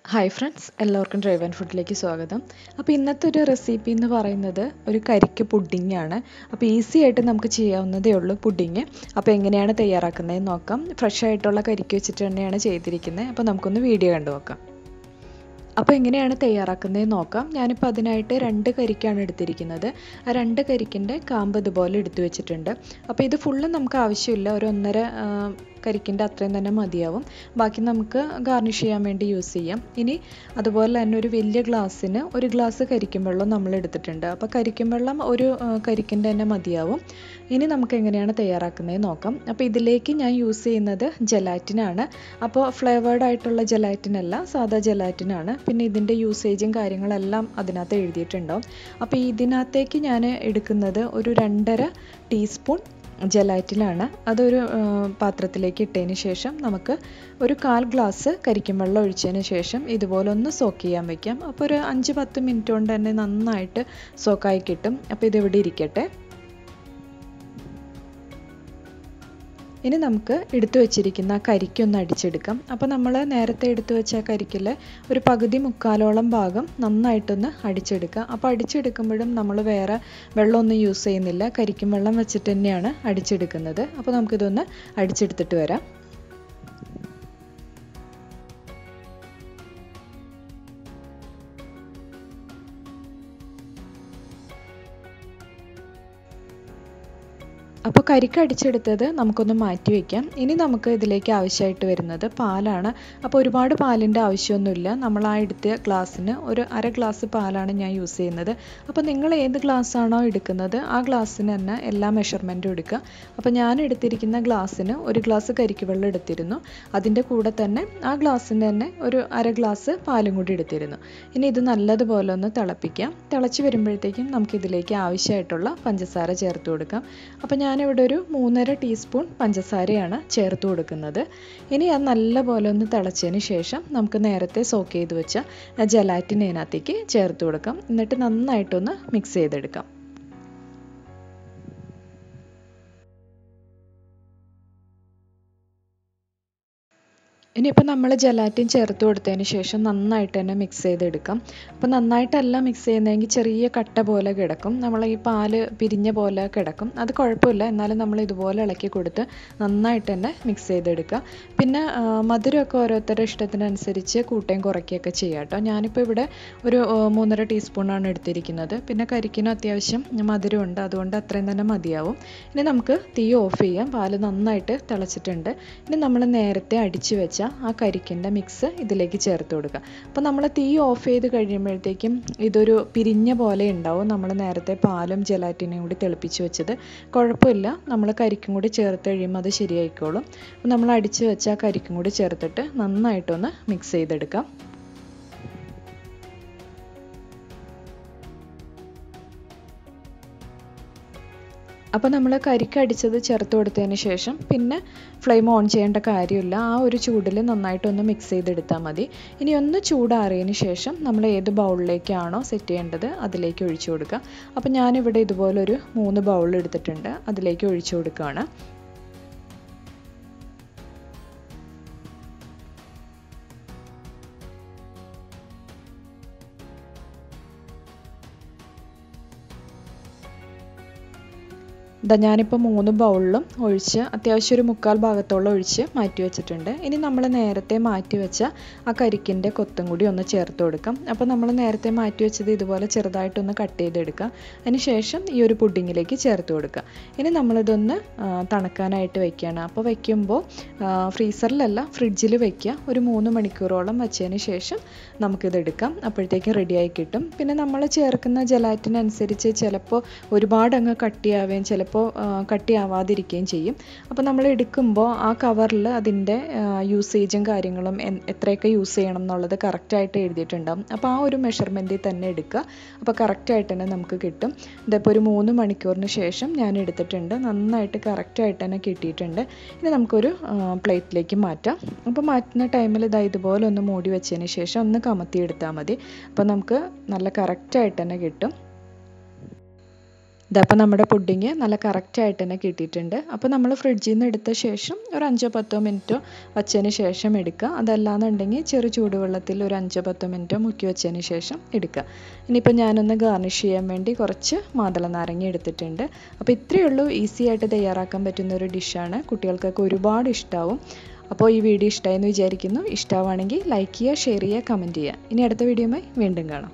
Hi friends, എല്ലാവർക്കും drive and ഫുഡിലേക്ക് സ്വാഗതം. അപ്പോൾ ഇന്നത്തെ ഒരു റെസിപ്പി എന്ന് പറയുന്നത് ഒരു കരിക്ക് പുഡിംഗ് ആണ്. അപ്പോൾ ഈസി ആയിട്ട് നമുക്ക് ചെയ്യാവുന്നതേ ഉള്ളൂ പുഡിംഗ്. അപ്പോൾ എങ്ങനെയാണ് തയ്യാറാക്കുന്നതെന്ന് നോക്കാം. ഫ്രഷ് ആയിട്ടുള്ള കരിക്ക് വെച്ചിട്ട് തന്നെയാണ് ചെയ്തിരിക്കുന്നത്. അപ്പോൾ നമുക്കൊന്ന് വീഡിയോ കണ്ടു നോക്കാം. അപ്പോൾ എങ്ങനെയാണ് തയ്യാറാക്കുന്നതെന്ന് നോക്കാം. ഞാനിപ്പോൾ അതിനായിട്ട് 2 കരിക്കാണ് എടുത്തിരിക്കുന്നത്. ആ 2 കരിക്കിൻ്റെ കാമ്പ് ഇതുപോലെ എടുത്തു വെച്ചിട്ടുണ്ട്. അപ്പോൾ ഇത് ഫുള്ള് നമുക്ക് ആവശ്യമില്ല, ഒരു 1.5 കരിക്കിൻ്റെ അത്രയും തന്നെ മതിയാവും. ബാക്കി നമുക്ക് ഗാർണിഷ് ചെയ്യാൻ വേണ്ടി യൂസ് ചെയ്യാം. ഇനി അതുപോലെ തന്നെ ഒരു വലിയ ഗ്ലാസ്സിന് 1 ഗ്ലാസ് കരിക്കും വെള്ളം നമ്മൾ എടുത്തിട്ടുണ്ട്. അപ്പോൾ കരിക്കും വെള്ളം ഒരു കരിക്കിൻ്റെ തന്നെ മതിയാവും. ഇനി നമുക്ക് എങ്ങനെയാണ് തയ്യാറാക്കുന്നത് നോക്കാം. അപ്പോൾ ഇതിലേക്ക് ഞാൻ യൂസ് ചെയ്യുന്നത് ജെലാറ്റിനാണ്. അപ്പോൾ ഫ്ലേവേർഡ് ആയിട്ടുള്ള ജെലാറ്റിനല്ല, സാധാ ജെലാറ്റിനാണ്. പിന്നെ ഇതിൻ്റെ യൂസേജും കാര്യങ്ങളെല്ലാം അതിനകത്ത് എഴുതിയിട്ടുണ്ടാവും. അപ്പോൾ ഇതിനകത്തേക്ക് ഞാൻ എടുക്കുന്നത് ഒരു 2.5 ടീസ്പൂൺ ജെലാറ്റിനാണ്. അതൊരു പാത്രത്തിലേക്ക് ഇട്ടതിന് ശേഷം നമുക്ക് ഒരു 1/4 ഗ്ലാസ് കരിക്കും വെള്ളം ഒഴിച്ചതിന് ശേഷം ഇതുപോലെ ഒന്ന് സോക്ക് ചെയ്യാൻ വയ്ക്കാം. അപ്പോൾ ഒരു 5-10 മിനിറ്റ് കൊണ്ട് തന്നെ നന്നായിട്ട് സോക്കായി കിട്ടും. അപ്പോൾ ഇതിവിടെ ഇരിക്കട്ടെ. ഇനി നമുക്ക് എടുത്തു വെച്ചിരിക്കുന്ന കരിക്കൊന്ന് അടിച്ചെടുക്കാം. അപ്പോൾ നമ്മൾ നേരത്തെ എടുത്തു വെച്ച കരിക്കിൽ ഒരു പകുതി മുക്കാലോളം ഭാഗം നന്നായിട്ടൊന്ന് അടിച്ചെടുക്കുക. അപ്പോൾ അടിച്ചെടുക്കുമ്പോഴും നമ്മൾ വേറെ വെള്ളമൊന്നും യൂസ് ചെയ്യുന്നില്ല, കരിക്കും വെള്ളം വെച്ചിട്ട് തന്നെയാണ് അടിച്ചെടുക്കുന്നത്. അപ്പോൾ നമുക്കിതൊന്ന് അടിച്ചെടുത്തിട്ട് വരാം. അപ്പോൾ കരിക്ക് അടിച്ചെടുത്തത് നമുക്കൊന്ന് മാറ്റി വയ്ക്കാം. ഇനി നമുക്ക് ഇതിലേക്ക് ആവശ്യമായിട്ട് വരുന്നത് പാലാണ്. അപ്പോൾ ഒരുപാട് പാലിൻ്റെ ആവശ്യമൊന്നുമില്ല. നമ്മൾ ആ എടുത്ത ഗ്ലാസ്സിന് ഒരു 1/2 ഗ്ലാസ് പാലാണ് ഞാൻ യൂസ് ചെയ്യുന്നത്. അപ്പോൾ നിങ്ങൾ ഏത് ഗ്ലാസ്സാണോ എടുക്കുന്നത് ആ ഗ്ലാസ്സിന് തന്നെ എല്ലാ മെഷർമെൻറ്റും എടുക്കുക. അപ്പോൾ ഞാൻ എടുത്തിരിക്കുന്ന ഗ്ലാസ്സിന് 1 ഗ്ലാസ് കരിക്ക് വെള്ളം എടുത്തിരുന്നു. അതിൻ്റെ കൂടെ തന്നെ ആ ഗ്ലാസ്സിന് തന്നെ ഒരു 1/2 ഗ്ലാസ് പാലും കൂടി എടുത്തിരുന്നു. ഇനി ഇത് നല്ലതുപോലെ ഒന്ന് തിളപ്പിക്കാം. തിളച്ച് വരുമ്പോഴത്തേക്കും നമുക്കിതിലേക്ക് ആവശ്യമായിട്ടുള്ള പഞ്ചസാര ചേർത്ത് കൊടുക്കാം. അപ്പോൾ ഞാനിവിടെ ഒരു 3.5 ടീസ്പൂൺ പഞ്ചസാരയാണ് ചേർത്ത് കൊടുക്കുന്നത്. ഇനി അത് നല്ലപോലെ ഒന്ന് തിളച്ചതിന് ശേഷം നമുക്ക് നേരത്തെ സോക്ക് ചെയ്ത് വെച്ച ജെലാറ്റിൻ ഇതിനകത്തേക്ക് ചേർത്ത് കൊടുക്കാം. എന്നിട്ട് നന്നായിട്ടൊന്ന് മിക്സ് ചെയ്തെടുക്കാം. ഇനിയിപ്പോൾ നമ്മൾ ജെലാറ്റിൻ ചേർത്ത് കൊടുത്തതിന് ശേഷം നന്നായിട്ട് തന്നെ മിക്സ് ചെയ്തെടുക്കാം. അപ്പോൾ നന്നായിട്ടല്ല മിക്സ് ചെയ്യുന്നതെങ്കിൽ ചെറിയ കട്ട പോലെ കിടക്കും, നമ്മൾ ഈ പാല് പിരിഞ്ഞ പോലെ കിടക്കും. അത് കുഴപ്പമില്ല, എന്നാലും നമ്മൾ ഇതുപോലെ ഇളക്കി കൊടുത്ത് നന്നായിട്ട് തന്നെ മിക്സ് ചെയ്തെടുക്കുക. പിന്നെ മധുരമൊക്കെ ഓരോരുത്തരുടെ ഇഷ്ടത്തിനനുസരിച്ച് കൂട്ടുകയും കുറയ്ക്കുകയൊക്കെ ചെയ്യാം കേട്ടോ. ഞാനിപ്പോൾ ഇവിടെ ഒരു 3.5 ടീസ്പൂണാണ് എടുത്തിരിക്കുന്നത്. പിന്നെ കരിക്കിന് അത്യാവശ്യം മധുരമുണ്ട്, അതുകൊണ്ട് അത്രയും തന്നെ മതിയാവും. ഇനി നമുക്ക് തീ ഓഫ് ചെയ്യാം. പാല് നന്നായിട്ട് തിളച്ചിട്ടുണ്ട്. ഇനി നമ്മൾ നേരത്തെ അടിച്ചു വെച്ച ആ കരിക്കിൻ്റെ മിക്സ് ഇതിലേക്ക് ചേർത്ത് കൊടുക്കുക. അപ്പോൾ നമ്മൾ തീ ഓഫ് ചെയ്ത് കഴിയുമ്പോഴത്തേക്കും ഇതൊരു പിരിഞ്ഞ പോലെ ഉണ്ടാവും. നമ്മൾ നേരത്തെ പാലും ജെലാറ്റിനും കൂടി തിളപ്പിച്ച് വെച്ചത് കുഴപ്പമില്ല, നമ്മൾ കരിക്കും കൂടി ചേർത്ത് കഴിയുമ്പോൾ അത് ശരിയായിക്കോളും. അപ്പോൾ നമ്മൾ അടിച്ച് വെച്ച ആ കരിക്കും കൂടി ചേർത്തിട്ട് നന്നായിട്ടൊന്ന് മിക്സ് ചെയ്തെടുക്കാം. അപ്പോൾ നമ്മൾ കരിക്ക് അടിച്ചത് ചേർത്ത് കൊടുത്തതിന് ശേഷം പിന്നെ ഫ്ലെയിം ഓൺ ചെയ്യേണ്ട കാര്യമില്ല. ആ ഒരു ചൂടിൽ നന്നായിട്ടൊന്ന് മിക്സ് ചെയ്തെടുത്താൽ മതി. ഇനി ഒന്ന് ചൂടാറിയതിന് ശേഷം നമ്മൾ ഏത് ബൗളിലേക്കാണോ സെറ്റ് ചെയ്യേണ്ടത് അതിലേക്ക് ഒഴിച്ചു കൊടുക്കുക. അപ്പോൾ ഞാനിവിടെ ഇതുപോലൊരു 3 ബൗൾ എടുത്തിട്ടുണ്ട്, അതിലേക്ക് ഒഴിച്ചു കൊടുക്കുകയാണ്. ഞാനിപ്പോൾ 3 ബൗളിലും ഒഴിച്ച് അത്യാവശ്യം ഒരു 1/4 ഭാഗത്തോളം ഒഴിച്ച് മാറ്റി വെച്ചിട്ടുണ്ട്. ഇനി നമ്മൾ നേരത്തെ മാറ്റി വെച്ച ആ കരിക്കിൻ്റെ കൊത്തും കൂടി ഒന്ന് ചേർത്ത് കൊടുക്കാം. അപ്പോൾ നമ്മൾ നേരത്തെ മാറ്റി വെച്ചത് ഇതുപോലെ ചെറുതായിട്ടൊന്ന് കട്ട് ചെയ്തെടുക്കുക. അതിന് ശേഷം ഈ ഒരു പുഡിങ്ങിലേക്ക് ചേർത്ത് കൊടുക്കുക. ഇനി നമ്മളിതൊന്ന് തണുക്കാനായിട്ട് വയ്ക്കുകയാണ്. അപ്പോൾ വയ്ക്കുമ്പോൾ ഫ്രീസറിലല്ല, ഫ്രിഡ്ജിൽ വയ്ക്കുക. ഒരു 3 മണിക്കൂറോളം വെച്ചതിന് ശേഷം നമുക്കിതെടുക്കാം. അപ്പോഴത്തേക്കും റെഡിയായി കിട്ടും. പിന്നെ നമ്മൾ ചേർക്കുന്ന ജെലാറ്റിനനുസരിച്ച് ചിലപ്പോൾ ഒരുപാട് അങ്ങ് കട്ടിയാവുകയും ചിലപ്പോൾ കട്ടിയാവാതിരിക്കുകയും ചെയ്യും. അപ്പോൾ നമ്മൾ എടുക്കുമ്പോൾ ആ കവറിൽ അതിൻ്റെ യൂസേജും കാര്യങ്ങളും എത്രയൊക്കെ യൂസ് ചെയ്യണം എന്നുള്ളത് കറക്റ്റായിട്ട് എഴുതിയിട്ടുണ്ടാകും. അപ്പോൾ ആ ഒരു മെഷർമെൻറ്റിൽ തന്നെ എടുക്കുക. അപ്പോൾ കറക്റ്റായിട്ട് തന്നെ നമുക്ക് കിട്ടും. ഇതിപ്പോൾ ഒരു 3 മണിക്കൂറിന് ശേഷം ഞാൻ എടുത്തിട്ടുണ്ട്. നന്നായിട്ട് കറക്റ്റായിട്ട് തന്നെ കിട്ടിയിട്ടുണ്ട്. ഇനി നമുക്കൊരു പ്ലേറ്റിലേക്ക് മാറ്റാം. അപ്പോൾ മാറ്റുന്ന ടൈമിൽ ഇതുപോലെ ഒന്ന് മൂടി വെച്ചതിന് ശേഷം ഒന്ന് കമത്തി എടുത്താൽ മതി. അപ്പോൾ നമുക്ക് നല്ല കറക്റ്റായിട്ട് തന്നെ കിട്ടും. ഇതപ്പോൾ നമ്മുടെ പുഡിങ് നല്ല കറക്റ്റായിട്ട് തന്നെ കിട്ടിയിട്ടുണ്ട്. അപ്പോൾ നമ്മൾ ഫ്രിഡ്ജിൽ നിന്ന് എടുത്ത ശേഷം ഒരു 5-10 മിനിറ്റോ വച്ചതിന് ശേഷം എടുക്കുക. അതല്ലാന്നുണ്ടെങ്കിൽ ചെറു ചൂടുവെള്ളത്തിൽ ഒരു 5-10 മിനിറ്റോ മുക്കി വെച്ചതിന് ശേഷം എടുക്കുക. ഇനിയിപ്പോൾ ഞാനൊന്ന് ഗാർണിഷ് ചെയ്യാൻ വേണ്ടി കുറച്ച് മാതള നാരങ്ങ എടുത്തിട്ടുണ്ട്. അപ്പോൾ ഇത്രയേ ഉള്ളൂ, ഈസി ആയിട്ട് തയ്യാറാക്കാൻ പറ്റുന്ന ഒരു ഡിഷാണ്. കുട്ടികൾക്കൊക്കെ ഒരുപാട് ഇഷ്ടമാവും. അപ്പോൾ ഈ വീഡിയോ ഇഷ്ടമായെന്ന് വിചാരിക്കുന്നു. ഇഷ്ടമാവുകയാണെങ്കിൽ ലൈക്ക് ചെയ്യുക, ഷെയർ ചെയ്യുക, കമൻറ്റ് ചെയ്യുക. ഇനി അടുത്ത വീഡിയോയുമായി വീണ്ടും കാണാം.